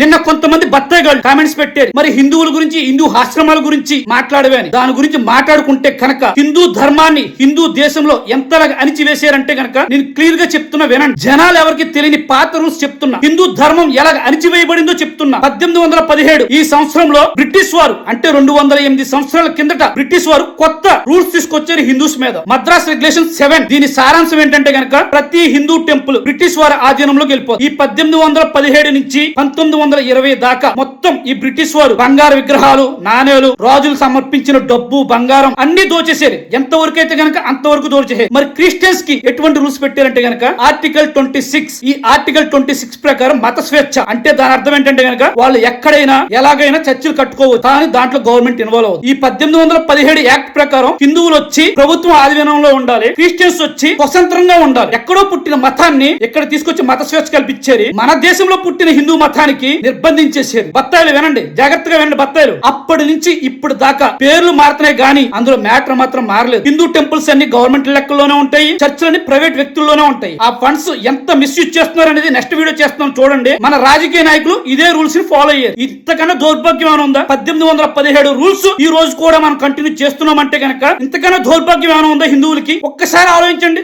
నిన్న కొంతమంది బత్తాయిగాళ్ళు కామెంట్స్ పెట్టారు, మరి హిందువుల గురించి హిందూ ఆశ్రమాల గురించి మాట్లాడవేని. దాని గురించి మాట్లాడుకుంటే కనుక హిందూ ధర్మాన్ని హిందూ దేశంలో ఎంతలాగా అణిచివేశారంటే కనుక నేను క్లియర్ గా చెప్తున్నా వినండి. జనాలు ఎవరికి తెలియని పాత రూల్స్ చెప్తున్నా, హిందూ ధర్మం ఎలాగ అణిచివేయబడిందో చెప్తున్నా. 1817 ఈ సంవత్సరంలో బ్రిటిష్ వారు అంటే 208 సంవత్సరాల కిందట బ్రిటిష్ వారు కొత్త రూల్స్ తీసుకొచ్చారు హిందూస్ మీద. మద్రాస్ రెగ్యులేషన్ 7. దీని సారాంశం ఏంటంటే కనుక ప్రతి హిందూ టెంపుల్ బ్రిటిష్ వారి ఆధీనంలోకి వెళ్ళిపోతుంది. ఈ 1817 నుంచి 1920 దాకా మొత్తం ఈ బ్రిటిష్ వారు బంగారు విగ్రహాలు, నాణేలు, రాజులు సమర్పించిన డబ్బు, బంగారం అన్ని దోచేసారు. ఎంతవరకు అయితే గనక అంతవరకు దోచేసారు. మరి క్రిస్టియన్స్ కి ఎటువంటి రూల్స్ పెట్టారంటే గనక ఆర్టికల్ 26. ఈ ఆర్టికల్ 26 ప్రకారం మత స్వేచ్ఛ అంటే దాని అర్థం ఏంటంటే గనక వాళ్ళు ఎక్కడైనా ఎలాగైనా చర్చిలు కట్టుకోవచ్చు, కానీ దాంట్లో గవర్నమెంట్ ఇన్వాల్వ్ అవుతుంది. ఈ 1817 యాక్ట్ ప్రకారం హిందువులు వచ్చి ప్రభుత్వం ఆధీనంలో ఉండాలి, క్రిస్టియన్స్ వచ్చి స్వతంత్రంగా ఉండాలి. ఎక్కడో పుట్టిన మతాన్ని ఇక్కడ తీసుకొచ్చి మత స్వేచ్ఛ కల్పించారు. మన దేశంలో పుట్టిన హిందూ మతానికి నిర్బంధించేసారు. బత్తాయిలు వినండి, జాగ్రత్తగా వినండి. బత్తాయిలు అప్పటి నుంచి ఇప్పుడు దాకా పేర్లు మారుతున్నాయి గానీ అందులో మ్యాటర్ మాత్రం మారలేదు. హిందూ టెంపుల్స్ అన్ని గవర్నమెంట్ లెక్కల్లోనే ఉంటాయి, చర్చిలన్నీ ప్రైవేట్ వ్యక్తుల్లోనే ఉంటాయి. ఆ ఫండ్స్ ఎంత మిస్యూజ్ చేస్తున్నారు అనేది నెక్స్ట్ వీడియో చేస్తున్నాం చూడండి. మన రాజకీయ నాయకులు ఇదే రూల్స్ ని ఫాలో అయ్యారు. ఇంతకన్నా దౌర్భాగ్యం ఏమైనా ఉందా? 1817 రూల్స్ ఈ రోజు కూడా మనం కంటిన్యూ చేస్తున్నామంటే కనుక ఇంతకన్నా దౌర్భాగ్యం ఏమైనా ఉందా హిందువులకి? ఒక్కసారి ఆలోచించండి.